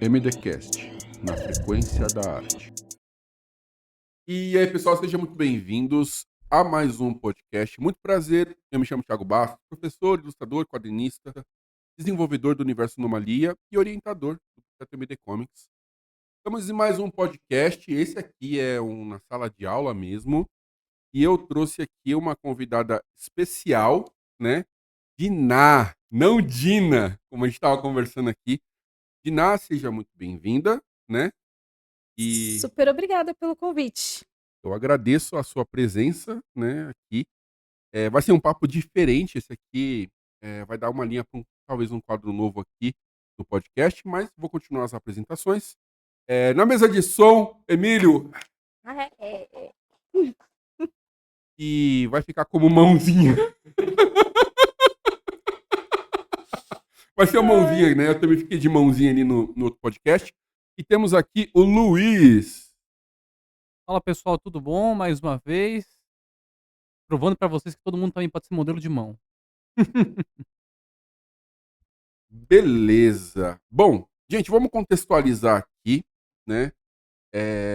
MDcast, na frequência da arte. E aí, pessoal, sejam muito bem-vindos a mais um podcast. Muito prazer, eu me chamo Thiago Bastos, professor, ilustrador, quadrinista, desenvolvedor do Universo Anomalia e orientador do projeto MD Comics. Estamos em mais um podcast, esse aqui é na sala de aula mesmo, e eu trouxe aqui uma convidada especial, né? Diná, não Dina, como a gente estava conversando aqui. Diná, seja muito bem-vinda, né? E Super obrigada pelo convite. eu agradeço a sua presença, né, aqui. Vai ser um papo diferente, esse aqui vai dar uma linha para talvez um quadro novo aqui no podcast, mas vou continuar as apresentações. Na mesa de som, Emílio, que vai ficar como mãozinha. Vai ser uma mãozinha, né? Eu também fiquei de mãozinha ali no outro podcast. E temos aqui o Luiz. Fala pessoal, tudo bom? Mais uma vez, provando pra vocês que todo mundo também pode ser modelo de mão. Beleza. Bom, gente, vamos contextualizar aqui, né?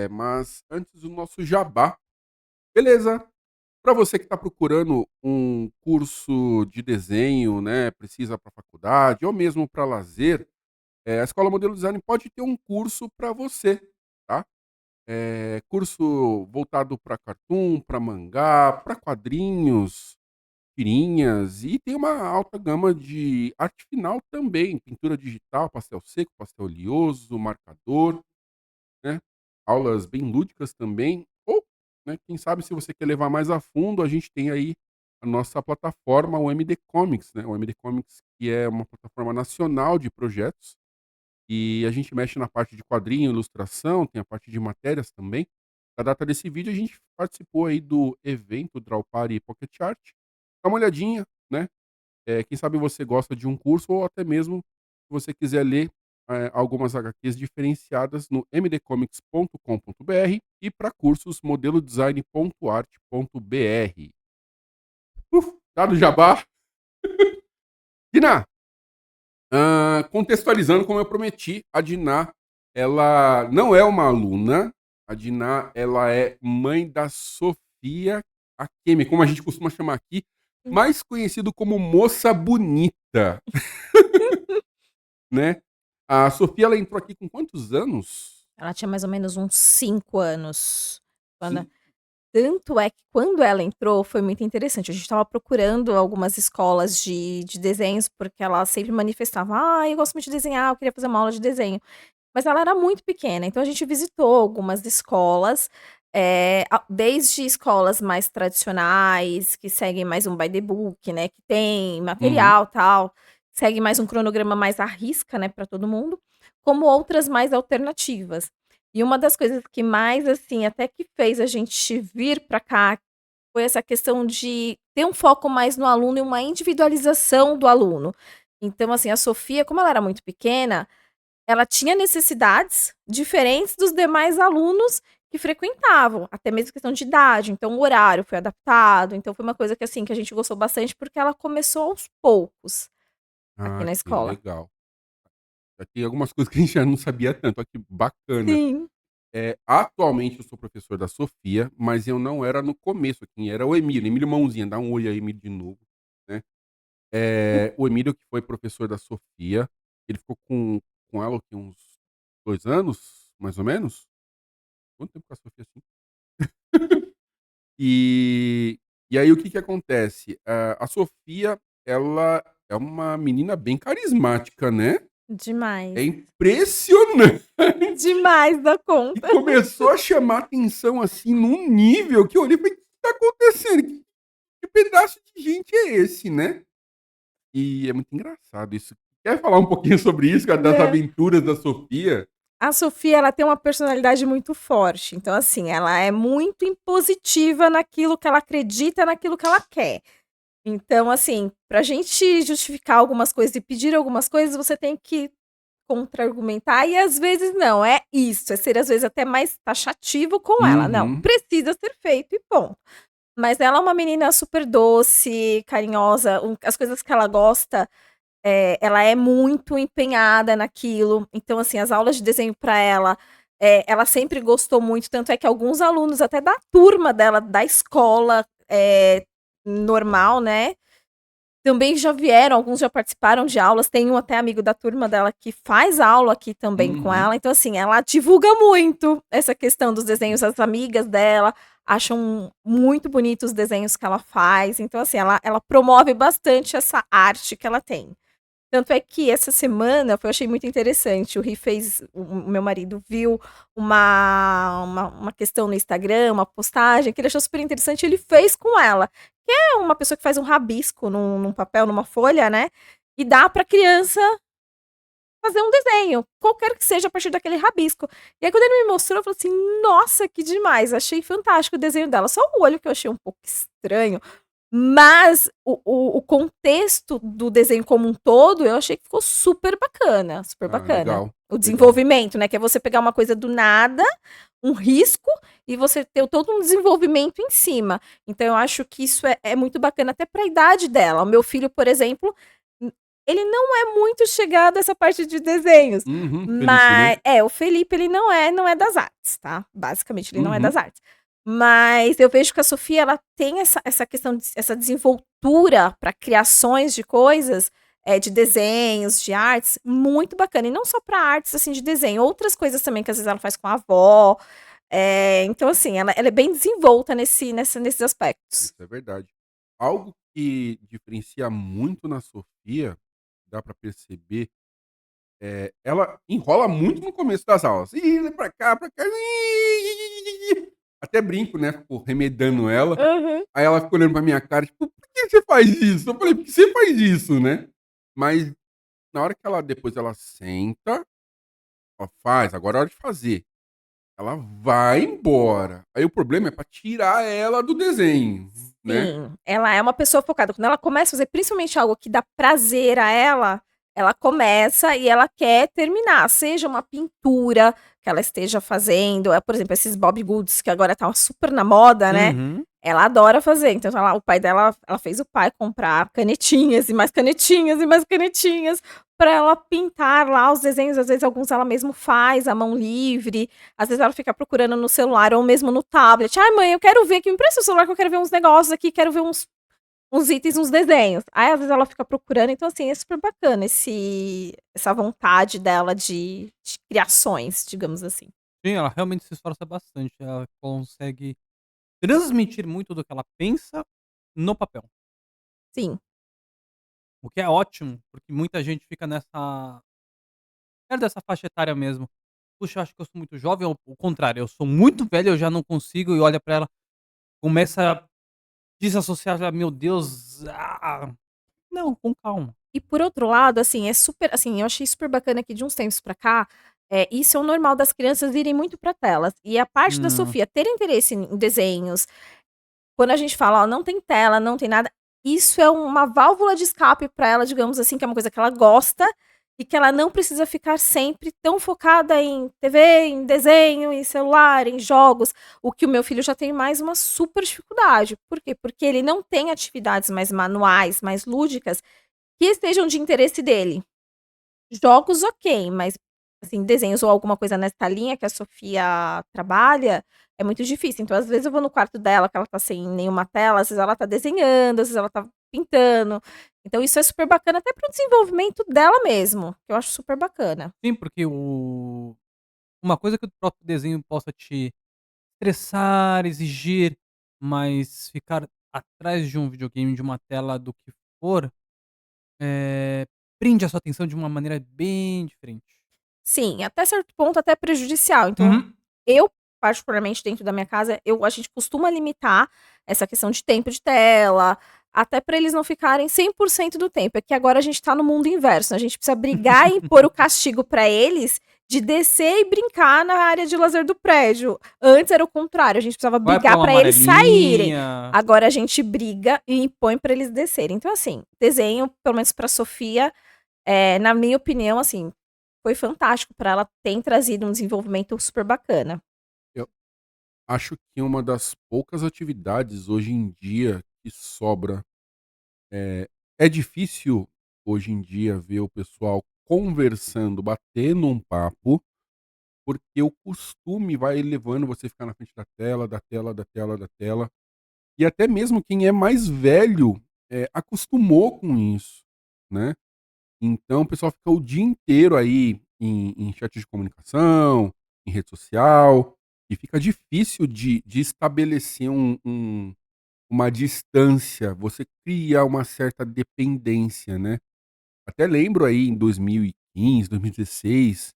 Mas antes do nosso jabá. Beleza. Para você que está procurando um curso de desenho, né, precisa para faculdade ou mesmo para lazer, a Escola Modelo Design pode ter um curso para você, tá? Curso voltado para cartoon, para mangá, para quadrinhos, tirinhas e tem uma alta gama de arte final também, pintura digital, pastel seco, pastel oleoso, marcador, né? Aulas bem lúdicas também. Ou, né, quem sabe se você quer levar mais a fundo, a gente tem aí a nossa plataforma, o MD Comics, né? O MD Comics, que é uma plataforma nacional de projetos. E a gente mexe na parte de quadrinho, ilustração, tem a parte de matérias também. Na data desse vídeo, a gente participou aí do evento Draw Party Pocket Art. Dá uma olhadinha, né? Quem sabe você gosta de um curso ou até mesmo se você quiser ler algumas HQs diferenciadas no mdcomics.com.br e para cursos modelodesign.art.br. Dado jabá. Diná, contextualizando como eu prometi, a Diná, ela não é uma aluna, a Diná, ela é mãe da Sofia Akemi, como a gente costuma chamar aqui, mais conhecido como Moça Bonita. Né? A Sofia, ela entrou aqui com quantos anos? Ela tinha mais ou menos uns 5 anos. Sim. Tanto é que quando ela entrou foi muito interessante. A gente estava procurando algumas escolas de desenhos, porque ela sempre manifestava: "Ah, eu gosto muito de desenhar, eu queria fazer uma aula de desenho". Mas ela era muito pequena, então a gente visitou algumas escolas, desde escolas mais tradicionais, que seguem mais um by the book, né, que tem Uhum. material, tal, segue mais um cronograma mais à risca, né, para todo mundo, como outras mais alternativas. E uma das coisas que mais, assim, até que fez a gente vir para cá, foi essa questão de ter um foco mais no aluno e uma individualização do aluno. Então, assim, a Sofia, como ela era muito pequena, ela tinha necessidades diferentes dos demais alunos que frequentavam, até mesmo questão de idade, então o horário foi adaptado, então foi uma coisa que, assim, que a gente gostou bastante, porque ela começou aos poucos aqui Ah, na que escola. legal. Já tem algumas coisas que a gente já não sabia tanto. Olha que bacana. Sim. Atualmente eu sou professor da Sofia, mas eu não era no começo. Quem era o Emílio. Emílio Mãozinha, dá um oi aí, Emílio, de novo. Né? O Emílio, que foi professor da Sofia, ele ficou com ela aqui uns 2 anos, mais ou menos. Quanto tempo com a Sofia assim? E, e aí o que que acontece? A Sofia, ela é uma menina bem carismática, né? É Demais. impressionante. Demais da E conta. começou a chamar atenção assim num nível que eu olhei e falei: o que está acontecendo? Que pedaço de gente é esse, né? E é muito engraçado isso. Quer falar um pouquinho sobre isso, cara, das Né. aventuras da Sofia? A Sofia, ela tem uma personalidade muito forte, então, assim, ela é muito impositiva naquilo que ela acredita, naquilo que ela quer. Então, assim, pra gente justificar algumas coisas e pedir algumas coisas, você tem que contra-argumentar e às vezes não, é isso, é ser às vezes até mais taxativo com ela. Não, Uhum. precisa ser feito e ponto. Mas ela é uma menina super doce, carinhosa, as coisas que ela gosta, ela é muito empenhada naquilo. Então, assim, as aulas de desenho para ela, ela sempre gostou muito. Tanto é que alguns alunos, até da turma dela, da escola normal, né? Também já vieram, alguns já participaram de aulas. Tem um até amigo da turma dela que faz aula aqui também com Uhum. ela. Então, assim, ela divulga muito essa questão dos desenhos. As amigas dela acham muito bonitos os desenhos que ela faz. Então, assim, ela promove bastante essa arte que ela tem. Tanto é que essa semana eu achei muito interessante. O Ri fez, o meu marido viu uma questão no Instagram, uma postagem que ele achou super interessante. Ele fez com ela. Que é uma pessoa que faz um rabisco num papel, numa folha, né? E dá pra criança fazer um desenho, qualquer que seja, a partir daquele rabisco. E aí, quando ele me mostrou, eu falei assim: nossa, que demais! Achei fantástico o desenho dela. Só o olho que eu achei um pouco estranho. Mas o contexto do desenho como um todo, eu achei que ficou super bacana, super Ah, bacana. legal, O legal. desenvolvimento, né, que é você pegar uma coisa do nada, um risco, e você ter todo um desenvolvimento em cima. Então eu acho que isso é muito bacana até para a idade dela. O meu filho, por exemplo, ele não é muito chegado a essa parte de desenhos, Uhum, Felipe, né? mas o Felipe ele não é das artes, tá? Basicamente ele não é das Uhum. artes. Mas eu vejo que a Sofia, ela tem essa questão, essa desenvoltura para criações de coisas, de desenhos, de artes, muito bacana. E não só para artes, assim, de desenho, outras coisas também que às vezes ela faz com a avó. Então, assim, ela é bem desenvolta nesses aspectos. Isso é verdade. Algo que diferencia muito na Sofia, dá pra perceber, ela enrola muito no começo das aulas. Ih, pra cá, pra cá. Até brinco, né? Fico remedando ela. Uhum. Aí ela fica olhando pra minha cara, tipo, por que você faz isso? Eu falei, por que você faz isso, né? Mas na hora que ela depois ela senta, ela faz, agora é hora de fazer. Ela vai embora. Aí o problema é pra tirar ela do desenho, né? Sim, ela é uma pessoa focada. Quando ela começa a fazer principalmente algo que dá prazer a ela começa e ela quer terminar, seja uma pintura que ela esteja fazendo, por exemplo, esses Bob Goods que agora tá super na moda, né? Uhum. Ela adora fazer. Então, o pai dela, ela fez o pai comprar canetinhas e mais canetinhas e mais canetinhas para ela pintar lá os desenhos. Às vezes, alguns ela mesmo faz, à mão livre. Às vezes, ela fica procurando no celular ou mesmo no tablet. Ai, mãe, eu quero ver aqui, me empresta o celular que eu quero ver uns negócios aqui, quero ver uns itens, uns desenhos. Aí, às vezes, ela fica procurando. Então, assim, é super bacana essa vontade dela de criações, digamos assim. Sim, ela realmente se esforça bastante. Ela consegue transmitir muito do que ela pensa no papel. Sim. O que é ótimo, porque muita gente fica nessa perto dessa faixa etária mesmo. "Puxa, eu acho que eu sou muito jovem", ou o contrário, "Eu sou muito velho, eu já não consigo", e olha pra ela, começa a desassociar, já, "Meu Deus, ah". Não, com calma. E por outro lado, assim, é super assim, eu achei super bacana que de uns tempos pra cá, isso é o normal das crianças irem muito pra telas. E a parte da Hum, Sofia ter interesse em desenhos, quando a gente fala: "Ó, não tem tela, não tem nada", isso é uma válvula de escape pra ela, digamos assim, que é uma coisa que ela gosta e que ela não precisa ficar sempre tão focada em TV, em desenho, em celular, em jogos, o que o meu filho já tem mais uma super dificuldade. Por quê? Porque ele não tem atividades mais manuais, mais lúdicas, que estejam de interesse dele. Jogos, ok, mas, assim, desenhos ou alguma coisa nessa linha que a Sofia trabalha, é muito difícil. Então, às vezes, eu vou no quarto dela, que ela tá sem nenhuma tela, às vezes ela tá desenhando, às vezes ela tá pintando. Então isso é super bacana até para o desenvolvimento dela mesmo, que eu acho super bacana. sim, porque o uma coisa que o próprio desenho possa te estressar, exigir, mas ficar atrás de um videogame, de uma tela, do que for, prende a sua atenção de uma maneira bem diferente. Sim, até certo ponto até prejudicial. Então, Uhum. eu, particularmente dentro da minha casa, a gente costuma limitar essa questão de tempo de tela, até para eles não ficarem 100% do tempo. É que agora a gente tá no mundo inverso, né, a gente precisa brigar e impor o castigo para eles de descer e brincar na área de lazer do prédio. Antes era o contrário, a gente precisava Vai pra brigar uma para eles saírem. amarelinha. Agora a gente briga e impõe para eles descerem. Então, assim, desenho, pelo menos pra Sofia, na minha opinião, assim, foi fantástico para ela, tem trazido um desenvolvimento super bacana. Eu acho que uma das poucas atividades hoje em dia que sobra, é difícil hoje em dia ver o pessoal conversando, batendo um papo, porque o costume vai levando você a ficar na frente da tela, da tela, da tela, da tela. E até mesmo quem é mais velho, acostumou com isso, né. Então o pessoal fica o dia inteiro aí em chat de comunicação, em rede social, e fica difícil de estabelecer uma distância, você cria uma certa dependência, né. Até lembro aí em 2015, 2016,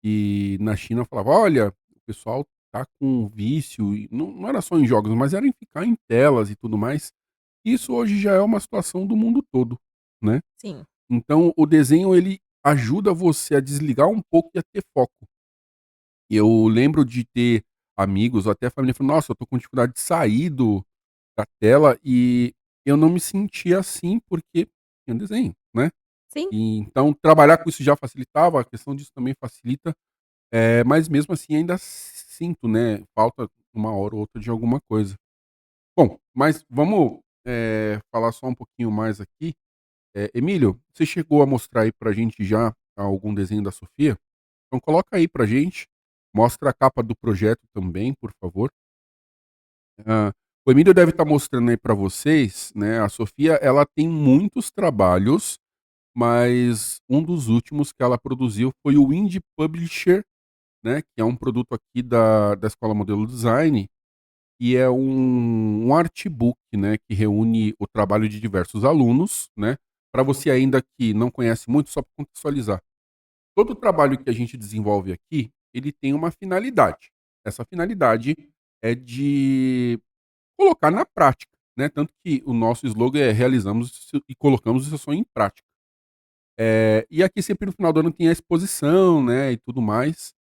que na China falava: "Olha, o pessoal tá com vício", e não era só em jogos, mas era em ficar em telas e tudo mais. Isso hoje já é uma situação do mundo todo, né. Sim. Então o desenho ele ajuda você a desligar um pouco e a ter foco. E eu lembro de ter amigos ou até a família falando: "Nossa, eu tô com dificuldade de sair da tela", e eu não me sentia assim, porque tinha desenho, né. Sim. E então trabalhar com isso já facilitava, a questão disso também facilita, mas mesmo assim ainda sinto, né, falta uma hora ou outra de alguma coisa. Bom, mas vamos, falar só um pouquinho mais aqui. Emílio, você chegou a mostrar aí pra gente já algum desenho da Sofia? Então coloca aí pra gente, mostra a capa do projeto também, por favor. O Emílio deve estar mostrando aí pra vocês, né, a Sofia ela tem muitos trabalhos, mas um dos últimos que ela produziu foi o Indie Publisher, né, que é um produto aqui da Escola Modelo Design, e é um artbook, né, que reúne o trabalho de diversos alunos, né. Para você ainda que não conhece muito, só para contextualizar, todo o trabalho que a gente desenvolve aqui, ele tem uma finalidade. Essa finalidade é de colocar na prática, né, tanto que o nosso slogan é "Realizamos isso e colocamos o seu sonho em prática". E aqui sempre no final do ano tem a exposição, né, e tudo mais.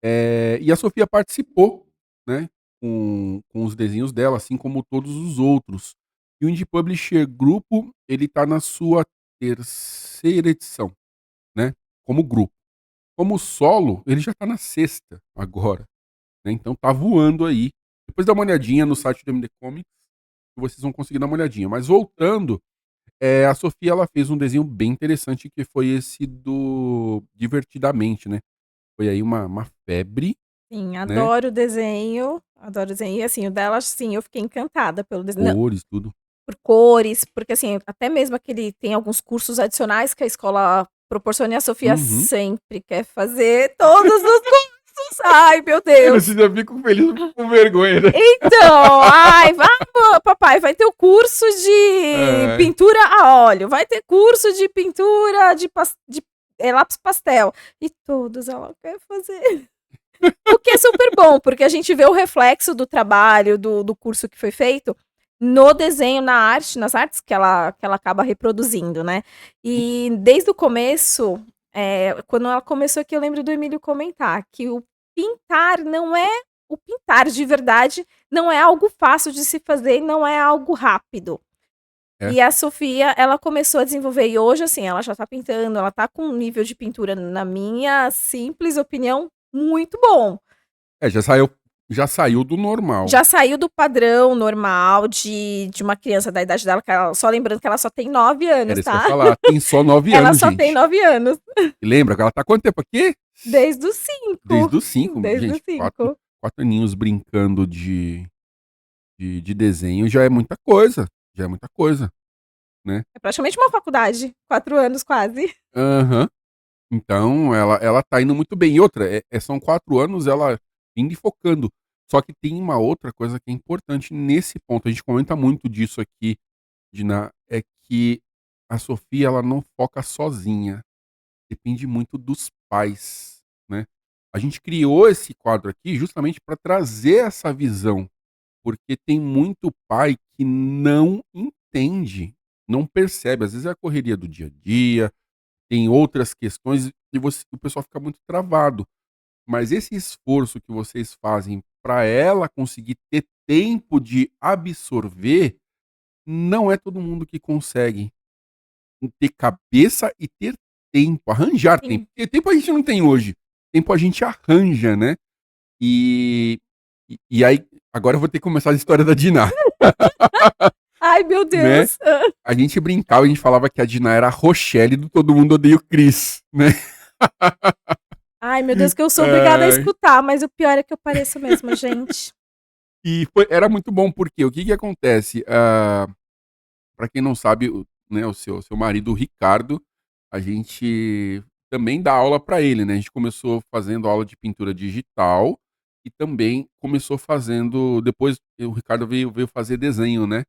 E a Sofia participou, né, com os desenhos dela, assim como todos os outros. E o Indie Publisher Grupo, ele tá na sua terceira edição, né, como grupo. Como solo, ele já tá na sexta agora, né, então tá voando aí. Depois dá uma olhadinha no site do MD Comics, que vocês vão conseguir dar uma olhadinha. Mas voltando, a Sofia ela fez um desenho bem interessante que foi esse do Divertidamente, né. Foi aí uma febre, Sim, né, adoro desenho, adoro desenho. E assim, o dela, sim, eu fiquei encantada pelo desenho. cores, tudo. Por cores, porque assim, até mesmo aquele tem alguns cursos adicionais que a escola proporciona e a Sofia Uhum. sempre quer fazer todos os cursos. Ai, meu Filho, Deus. você já fica feliz com vergonha, né. Então, ai, vamos, papai, vai ter o curso de Ai. pintura a óleo, vai ter curso de pintura de lápis pastel. E todos ela quer fazer. O que é super bom, porque a gente vê o reflexo do trabalho, do curso que foi feito, no desenho, na arte, nas artes que ela acaba reproduzindo, né. E desde o começo, quando ela começou aqui, eu lembro do Emílio comentar que o pintar não é o pintar de verdade, não é algo fácil de se fazer e não é algo rápido. É. E a Sofia, ela começou a desenvolver e hoje, assim, ela já tá pintando, ela tá com um nível de pintura, na minha simples opinião, muito bom. Já saiu do normal. Já saiu do padrão normal de uma criança da idade dela, que ela só lembrando que ela só tem 9 anos, Era isso que eu ia tá. falar, tem só 9 Ela anos, só tem gente. 9 anos. E lembra que ela tá há quanto tempo aqui? Desde os 5. Desde os 5, Desde os gente, 4 5. 4 aninhos brincando de desenho já é muita coisa, já é muita coisa, né. É praticamente uma faculdade, 4 anos quase. Aham. Então ela tá indo muito bem. E outra, são 4 anos ela indo e focando. Só que tem uma outra coisa que é importante nesse ponto, a gente comenta muito disso aqui, Dina, é que a Sofia ela não foca sozinha, depende muito dos pais, né. A gente criou esse quadro aqui justamente para trazer essa visão, porque tem muito pai que não entende, não percebe, às vezes é a correria do dia a dia, tem outras questões e o pessoal fica muito travado. Mas esse esforço que vocês fazem para ela conseguir ter tempo de absorver, não é todo mundo que consegue ter cabeça e ter tempo, arranjar tempo. Sim. Porque tempo a gente não tem hoje, tempo a gente arranja, né. E aí agora eu vou ter que começar a história da Diná. Ai, meu né? Deus. Hã. A gente brincava, a gente falava que a Dina era a Rochelle do Todo Mundo Odeia o Chris, né? Ai, meu Deus, que eu sou obrigada a Ai. escutar, mas o pior é que eu pareço mesmo, gente. Era muito bom, porque o que que acontece? Para quem não sabe, né, o seu marido, o Ricardo, a gente também dá aula para ele, né? A gente começou fazendo aula de pintura digital e também começou fazendo. Depois o Ricardo veio fazer desenho, né?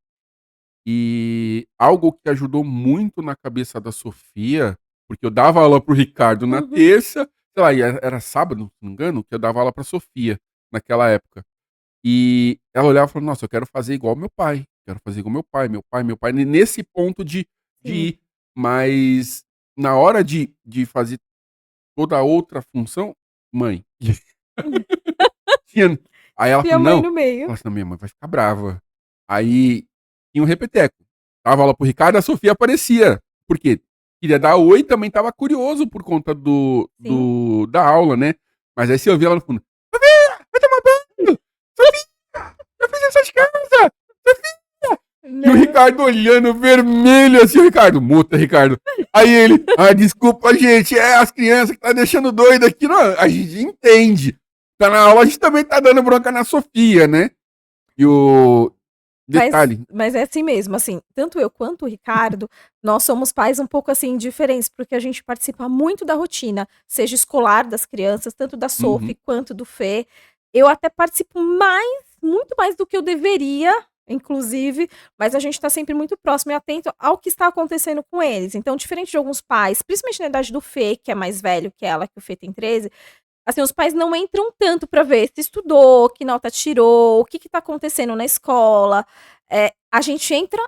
E algo que ajudou muito na cabeça da Sofia, porque eu dava aula para o Ricardo na Uhum. terça, sei lá, e era sábado, se não me engano, que eu dava aula para Sofia naquela época. E ela olhava e falava: "Nossa, eu quero fazer igual meu pai, quero fazer igual meu pai", nesse ponto de Sim. ir. Mas na hora de fazer toda a outra função, mãe. Tinha aí ela E a falou: mãe "Não", no meio. falou assim: "Não, minha mãe vai ficar brava". Aí tinha um repeteco, dava aula para o Ricardo, a Sofia aparecia, por quê? Queria dar oi, também estava curioso por conta Sim. da aula, né. Mas aí você ouvia ela no fundo: "Sofia, vai tomar banho! Sofia, eu fiz lição de casa! Sofia!" E o Não. Ricardo olhando vermelho assim, o Ricardo: "Muta, Ricardo". Aí ele: "Ah, desculpa, gente, é as crianças que tá deixando doido aqui". Não, a gente entende. Tá na aula, a gente também tá dando bronca na Sofia, né. E o Mas detalhe. mas é assim mesmo, assim, tanto eu quanto o Ricardo, nós somos pais um pouco, assim, diferentes, porque a gente participa muito da rotina, seja escolar das crianças, tanto da Sophie Uhum. quanto do Fê. Eu até participo muito mais do que eu deveria, inclusive, mas a gente tá sempre muito próximo e atento ao que está acontecendo com eles. Então, diferente de alguns pais, principalmente na idade do Fê, que é mais velho que ela, que o Fê tem 13. Assim, os pais não entram tanto para ver se estudou, que nota tirou, o que que tá acontecendo na escola. A gente entra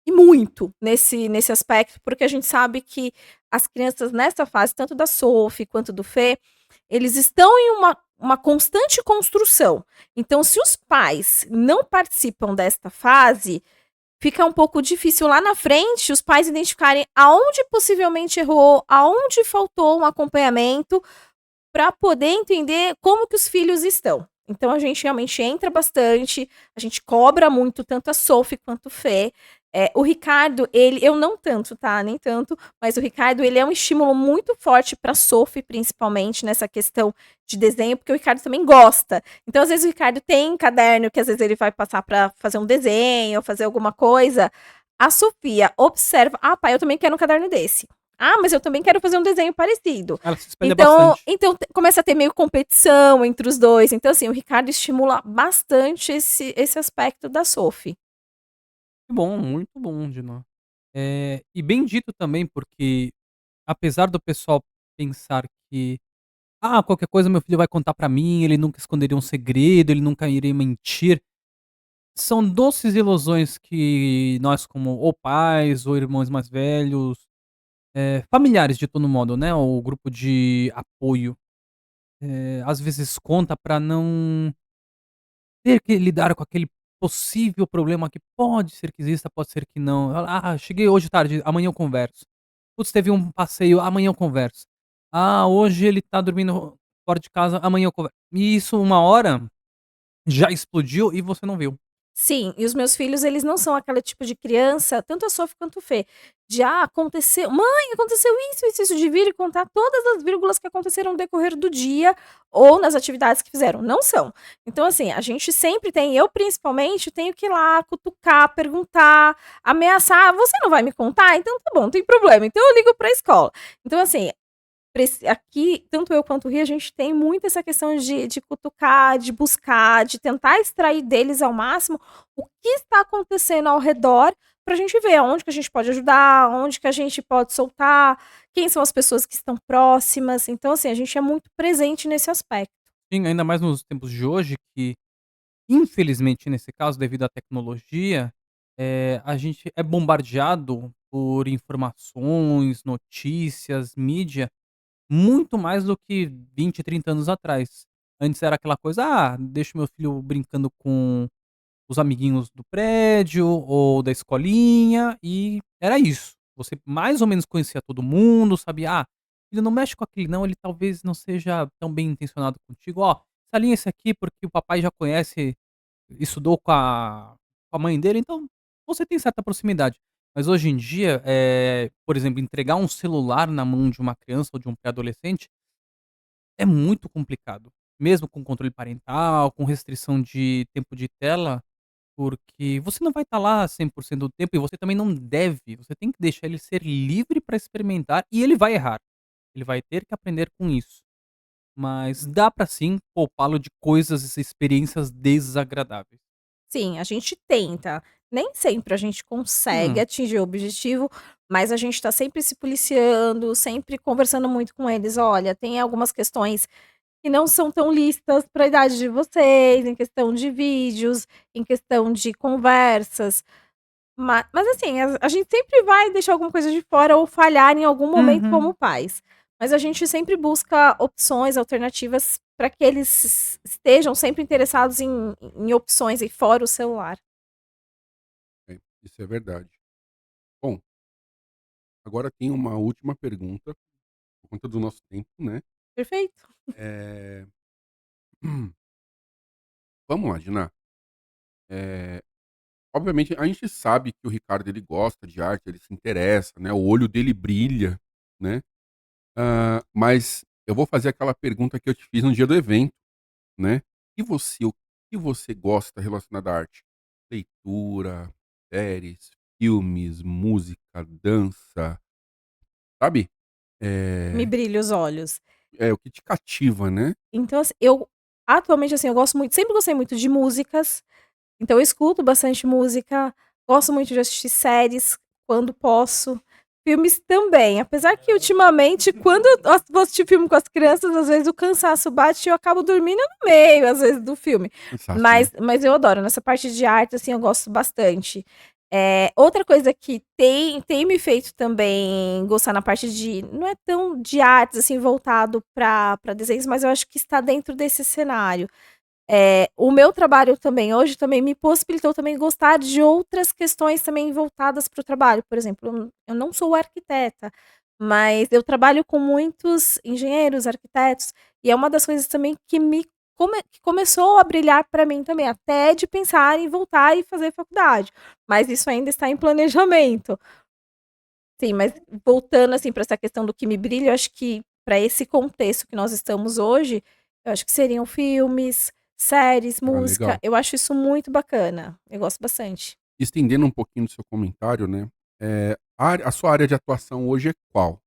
e muito nesse aspecto, porque a gente sabe que as crianças nessa fase, tanto da Sophie quanto do Fê, eles estão em uma constante construção. Então, se os pais não participam desta fase, fica um pouco difícil lá na frente os pais identificarem aonde possivelmente errou, aonde faltou um acompanhamento para poder entender como que os filhos estão. Então a gente realmente entra bastante, a gente cobra muito tanto a Sophie quanto o Fê. O Ricardo, ele eu não tanto, tá, nem tanto, mas o Ricardo, ele é um estímulo muito forte pra Sophie, principalmente nessa questão de desenho, porque o Ricardo também gosta. Então, às vezes, o Ricardo tem caderno que às vezes ele vai passar pra fazer um desenho, ou fazer alguma coisa. A Sofia observa: "Ah, pai, eu também quero um caderno desse. Ah, mas eu também quero fazer um desenho parecido". Ela se espelha Então bastante. então começa a ter meio competição entre os 2. Então, assim, o Ricardo estimula bastante esse aspecto da Sophie. Que bom, muito bom, Dina. E bem dito também, porque apesar do pessoal pensar que: "Ah, qualquer coisa meu filho vai contar pra mim, ele nunca esconderia um segredo, ele nunca iria mentir". São doces ilusões que nós como ou pais ou irmãos mais velhos, familiares de todo modo, né, o grupo de apoio, às vezes conta pra não ter que lidar com aquele possível problema que pode ser que exista, pode ser que não. "Ah, cheguei hoje tarde, amanhã eu converso. Putz, teve um passeio, amanhã eu converso. Ah, hoje ele tá dormindo fora de casa, amanhã eu converso". E isso uma hora já explodiu e você não viu. Sim, e os meus filhos, eles não são aquele tipo de criança, tanto a Sophie quanto o Fê, de: "Ah, aconteceu mãe, aconteceu isso", de vir e contar todas as vírgulas que aconteceram no decorrer do dia ou nas atividades que fizeram, não são. Então, assim, a gente sempre tem eu principalmente tenho que ir lá cutucar, perguntar, ameaçar: "Ah, você não vai me contar? Então tá bom, não tem problema, então eu ligo pra escola". Então, assim, aqui, tanto eu quanto o Rio, a gente tem muito essa questão de cutucar, de buscar, de tentar extrair deles ao máximo o que está acontecendo ao redor, pra gente ver onde que a gente pode ajudar, onde que a gente pode soltar, quem são as pessoas que estão próximas. Então, assim, a gente é muito presente nesse aspecto. Sim, ainda mais nos tempos de hoje que, infelizmente, nesse caso, devido à tecnologia, a gente é bombardeado por informações, notícias, mídia, muito mais do que 20, 30 anos atrás. Antes era aquela coisa: "Ah, deixo meu filho brincando com os amiguinhos do prédio ou da escolinha", e era isso. Você mais ou menos conhecia todo mundo, sabia: "Ah, filho, não mexe com aquele não, ele talvez não seja tão bem intencionado contigo. Ó, essa linha esse aqui porque o papai já conhece, estudou com a mãe dele, então você tem certa proximidade. Mas hoje em dia, por exemplo, entregar um celular na mão de uma criança ou de um pré-adolescente é muito complicado. Mesmo com controle parental, com restrição de tempo de tela, porque você não vai estar lá 100% do tempo e você também não deve. Você tem que deixar ele ser livre para experimentar e ele vai errar. Ele vai ter que aprender com isso. Mas dá pra sim poupá-lo de coisas e experiências desagradáveis. Sim, a gente tenta. Nem sempre a gente consegue Hum, atingir o objetivo, mas a gente tá sempre se policiando, sempre conversando muito com eles: "Olha, tem algumas questões que não são tão lícitas para a idade de vocês, em questão de vídeos, em questão de conversas". Mas assim, a gente sempre vai deixar alguma coisa de fora ou falhar em algum momento como uhum. pais. Mas a gente sempre busca opções, alternativas para que eles estejam sempre interessados em opções e fora o celular. Isso é verdade. Bom, agora tem uma última pergunta, por conta do nosso tempo, né. Perfeito. Eh, vamos lá, Dina. Eh, obviamente a gente sabe que o Ricardo ele gosta de arte, ele se interessa, né, o olho dele brilha, né. Mas eu vou fazer aquela pergunta que eu te fiz no dia do evento, né. O que você gosta relacionado à arte? Leitura, séries, filmes, música, dança, sabe? Me Eh, brilha os olhos. o que te cativa, né? Então, assim, eu atualmente, assim, eu gosto muito sempre gostei muito de músicas, então eu escuto bastante música, gosto muito de assistir séries quando posso, filmes também, apesar que ultimamente quando eu vou assistir filme com as crianças, às vezes o cansaço bate e eu acabo dormindo no meio, às vezes, do filme. Cansaço, né? Mas eu adoro, nessa parte de arte, assim, eu gosto bastante. Outra coisa que tem me feito também gostar na parte de não é tão de artes, assim, voltado para desenhos, mas eu acho que está dentro desse cenário. O meu trabalho também hoje também me possibilitou também gostar de outras questões também voltadas para o trabalho. Por exemplo, eu não sou arquiteta, mas eu trabalho com muitos engenheiros, arquitetos, e é uma das coisas também que começou a brilhar para mim também, até de pensar em voltar e fazer faculdade, mas isso ainda está em planejamento. Sim, mas voltando, assim, para essa questão do que me brilha, eu acho que para esse contexto que nós estamos hoje, eu acho que seriam filmes, séries, Ah, música, legal. eu acho isso muito bacana, eu gosto bastante. Estendendo um pouquinho do seu comentário, né? A sua área de atuação hoje é qual?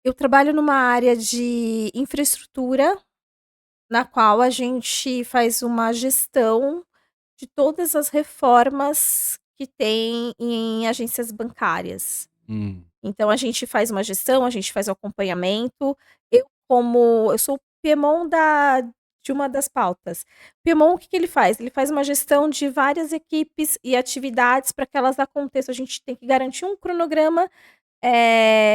Eu trabalho numa área de infraestrutura, na qual a gente faz uma gestão de todas as reformas que tem em agências bancárias. Hum, Então a gente faz uma gestão, a gente faz o acompanhamento. Eu sou o PMO de uma das pautas. PMO, o que que ele faz? Ele faz uma gestão de várias equipes e atividades para que elas aconteçam. A gente tem que garantir um cronograma,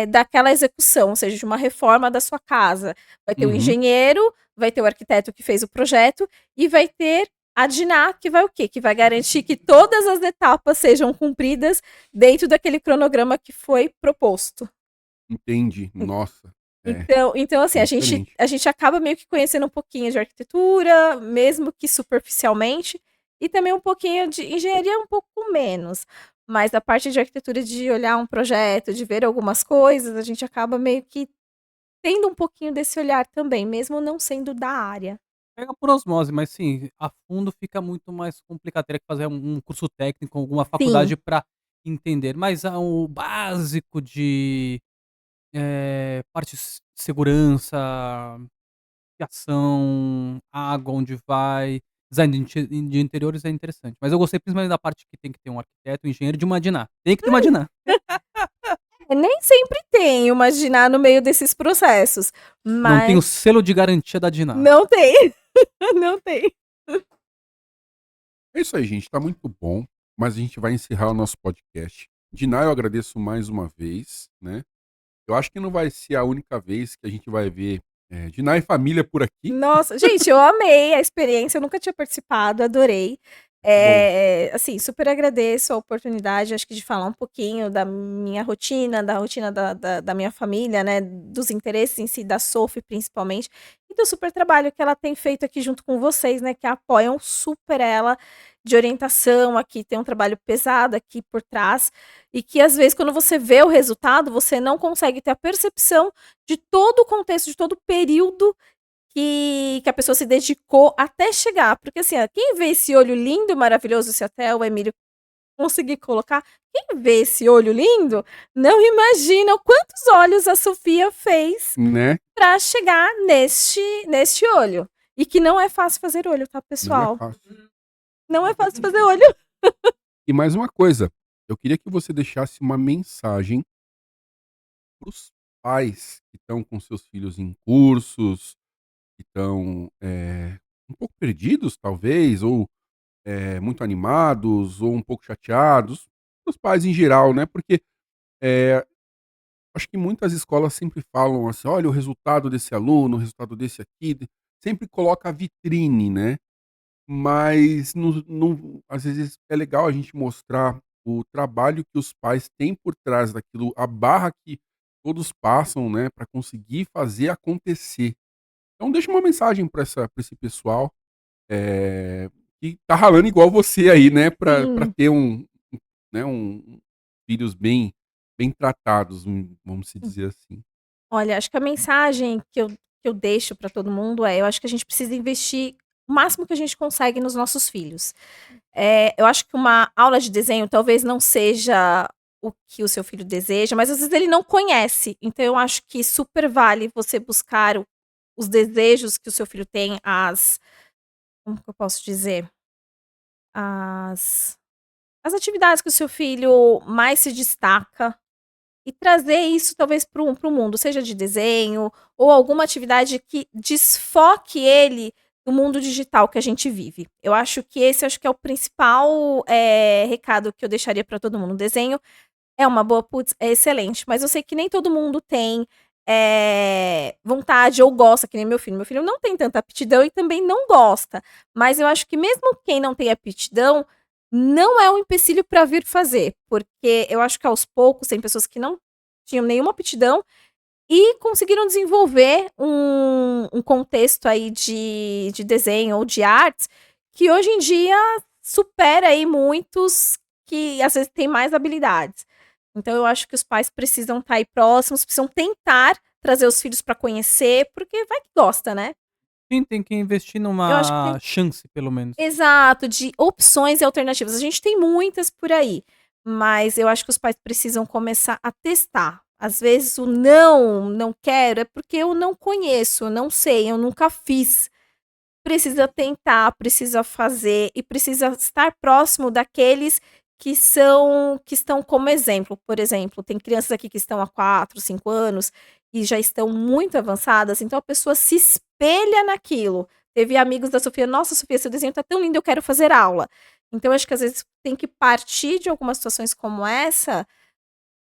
daquela execução, ou seja, de uma reforma da sua casa. Vai ter o uhum, engenheiro, vai ter o arquiteto que fez o projeto e vai ter a DINA que vai o quê? Que vai garantir que todas as etapas sejam cumpridas dentro daquele cronograma que foi proposto. entendi. Nossa, Então assim, é a gente diferente. a gente acaba meio que conhecendo um pouquinho de arquitetura, mesmo que superficialmente, e também um pouquinho de engenharia, um pouco menos. Mas a parte de arquitetura, de olhar um projeto, de ver algumas coisas, a gente acaba meio que tendo um pouquinho desse olhar também, mesmo não sendo da área. Pega por osmose, mas sim, a fundo fica muito mais complicado, teria que fazer um curso técnico, alguma Sim. faculdade pra entender. Mas o básico de, parte segurança, fiação, água, onde vai, design de interiores é interessante. Mas eu gostei principalmente da parte que tem que ter um arquiteto, um engenheiro de uma DINA. Tem que ter uma DINA. Nem sempre tem uma DINA no meio desses processos, Não tem o mas selo de garantia da DINA. não tem, não tem. É isso aí, gente. Tá muito bom, mas a gente vai encerrar o nosso podcast. Diná, eu agradeço mais uma vez, né? Eu acho que não vai ser a única vez que a gente vai ver Diná e família por aqui. Nossa, gente, eu amei a experiência, eu nunca tinha participado, adorei. Bom, Assim, super agradeço a oportunidade, acho que de falar um pouquinho da minha rotina, da rotina da minha família, né, dos interesses em si, da Sophie principalmente, e do super trabalho que ela tem feito aqui junto com vocês, né, que apoiam super ela, de orientação aqui, tem um trabalho pesado aqui por trás, e que às vezes quando você vê o resultado, você não consegue ter a percepção de todo o contexto, de todo o período que a pessoa se dedicou até chegar. Porque assim, ó, quem vê esse olho lindo e maravilhoso, se até o Emílio conseguir colocar, quem vê esse olho lindo, não imagina o quantos olhos a Sofia fez né? pra chegar neste olho. E que não é fácil fazer olho, tá, Não é pessoal? fácil. Não é fácil fazer olho. E mais uma coisa, eu queria que você deixasse uma mensagem para os pais que estão com seus filhos em cursos, que estão, um pouco perdidos talvez, ou, muito animados, ou um pouco chateados, os pais em geral, né, porque, eh, acho que muitas escolas sempre falam assim: "Olha o resultado desse aluno, o resultado desse aqui", sempre coloca a vitrine, né. Mas às vezes é legal a gente mostrar o trabalho que os pais têm por trás daquilo, a barra que todos passam, né, para conseguir fazer acontecer. Então deixa uma mensagem para esse pessoal, eh, que tá ralando igual você aí, né, para Sim. ter né, filhos bem tratados, vamos se dizer assim. Olha, acho que a mensagem que eu deixo pra todo mundo eu acho que a gente precisa investir o máximo que a gente consegue nos nossos filhos. Eu acho que uma aula de desenho talvez não seja o que o seu filho deseja, mas às vezes ele não conhece. Então eu acho que super vale você buscar os desejos que o seu filho tem, como que eu posso dizer? As as atividades que o seu filho mais se destaca e trazer isso talvez para o mundo, seja de desenho ou alguma atividade que desfoque ele do mundo digital que a gente vive. Eu acho que esse acho que é o principal, recado que eu deixaria para todo mundo. O desenho é uma boa, putz, é excelente, mas eu sei que nem todo mundo tem, vontade ou gosta, que nem meu filho. Meu filho não tem tanta aptidão e também não gosta, mas eu acho que mesmo quem não tem aptidão, não é um empecilho para vir fazer, porque eu acho que aos poucos tem pessoas que não tinham nenhuma aptidão e conseguiram desenvolver um contexto aí de desenho ou de artes, que hoje em dia supera aí muitos que às vezes têm mais habilidades. Então eu acho que os pais precisam estar aí próximos, precisam tentar trazer os filhos para conhecer, porque vai que gosta, né. Sim, tem que investir Eu acho que numa tem chance, pelo menos. exato, de opções e alternativas. A gente tem muitas por aí, mas eu acho que os pais precisam começar a testar. Às vezes o não quero, é porque eu não conheço, eu não sei, eu nunca fiz. Precisa tentar, precisa fazer e precisa estar próximo daqueles que estão como exemplo. Por exemplo, tem crianças aqui que estão há 4, 5 anos e já estão muito avançadas, então a pessoa se espelha naquilo. Teve amigos da Sofia: "Nossa, Sofia, seu desenho tá tão lindo, eu quero fazer aula". Então eu acho que às vezes tem que partir de algumas situações como essa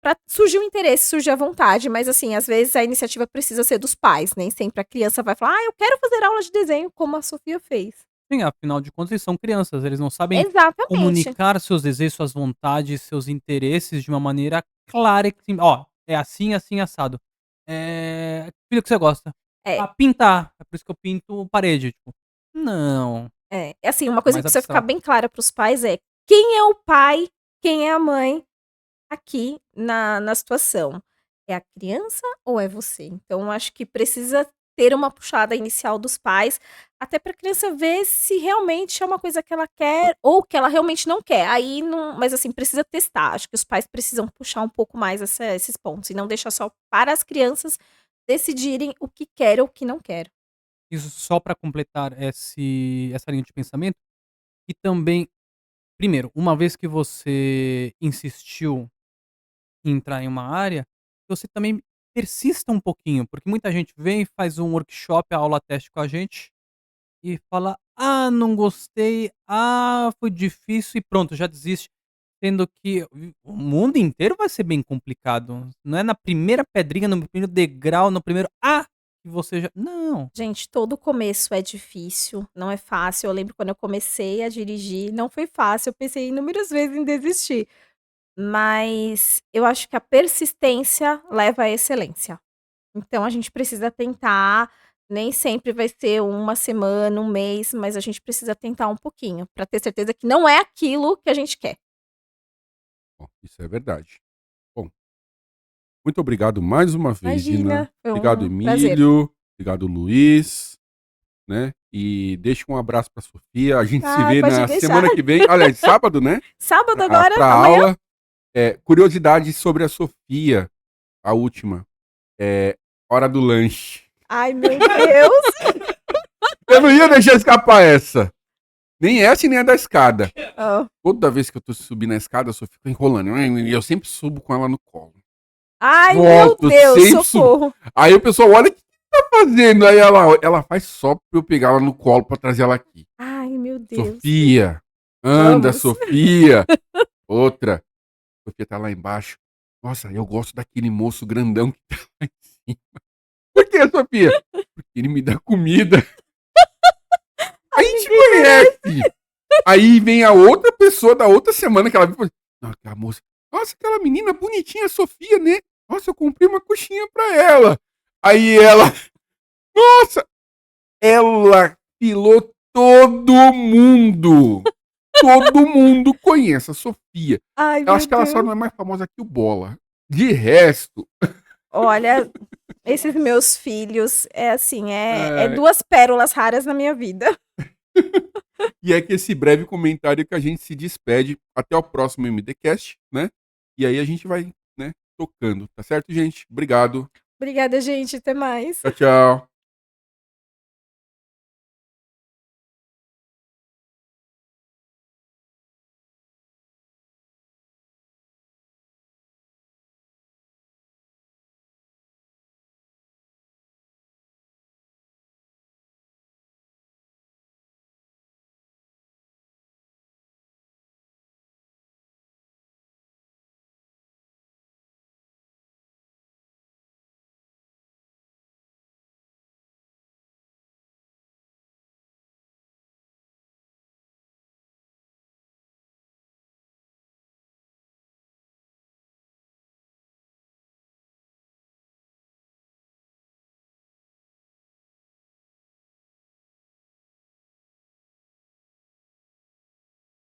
pra surgir o interesse, surgir a vontade, mas assim, às vezes a iniciativa precisa ser dos pais, nem sempre a criança vai falar: "Ah, eu quero fazer aula de desenho", como a Sofia fez. Sim, afinal de contas eles são crianças, eles não sabem Exatamente. comunicar seus desejos, suas vontades, seus interesses de uma maneira clara e sim: "Ó, é assim, assim, assado". "Filho, o que você gosta?". É, "Ah, pintar, é por isso que eu pinto parede", tipo, não, é assim, uma é coisa que mais precisa ficar abstrato. bem clara para os pais é: quem é o pai, quem é a mãe aqui na situação? É a criança ou é você? Então eu acho que precisa ter uma puxada inicial dos pais, até para a criança ver se realmente é uma coisa que ela quer ou que ela realmente não quer. Aí não, mas assim, precisa testar. Acho que os pais precisam puxar um pouco mais esses pontos e não deixar só para as crianças decidirem o que quer ou o que não quer. Isso só pra completar essa linha de pensamento, e também, primeiro, uma vez que você insistiu em entrar em uma área, você também persista um pouquinho, porque muita gente vem, faz um workshop, a aula teste com a gente e fala: "Ah, não gostei. Ah, foi difícil", e pronto, já desiste. Sendo que o mundo inteiro vai ser bem complicado. Não é na primeira pedrinha, no primeiro degrau, no primeiro "Ah!" que você já não. Gente, todo começo é difícil, não é fácil. Eu lembro quando eu comecei a dirigir, não foi fácil, eu pensei inúmeras vezes em desistir. Mas eu acho que a persistência leva à excelência. Então a gente precisa tentar, nem sempre vai ser uma semana, um mês, mas a gente precisa tentar um pouquinho, para ter certeza que não é aquilo que a gente quer. Bom, isso é verdade. Bom, muito obrigado mais uma vez, Gina. Imagina, foi Obrigado, um prazer. Emílio. Obrigado, Luiz. Né? E deixa um abraço pra Sofia. A gente se Ah, vê pode na deixar. semana que vem. Aliás, sábado, né? Sábado agora, Pra amanhã. aula. Curiosidade sobre a Sofia, a última. Hora do lanche. Ai, meu Deus. Eu não ia deixar escapar essa. Nem essa e nem a da escada. Ó. Toda vez que eu tô subindo a escada, a Sofia fica enrolando. E eu sempre subo com ela no colo. Ai, Nossa, meu eu Deus, sempre socorro. Aí o pessoal olha, o que tá fazendo? Aí ela faz só pra eu pegar ela no colo pra trazer ela aqui. Ai, meu Deus. Sofia, anda, Vamos. Sofia. Outra. Sofia tá lá embaixo. Nossa, eu gosto daquele moço grandão que tá lá em cima. Por que, Sofia? Porque ele me dá comida. A gente conhece. Aí vem a outra pessoa da outra semana que ela viu. Não, aquela moça. Nossa, aquela menina bonitinha, Sofia, né? Nossa, eu comprei uma coxinha pra ela. Aí ela. Nossa! Ela pilou todo mundo. Todo mundo conhece a Sofia. Ai, Eu meu acho que ela só Deus. não é mais famosa que o Bola. De resto. Olha, esses meus filhos, é assim, é É, duas pérolas raras na minha vida. E é que esse breve comentário que a gente se despede. Até o próximo MDcast, né? E aí a gente vai, né, tocando. Tá certo, gente? Obrigado. Obrigada, gente. Até mais. Tchau, tchau.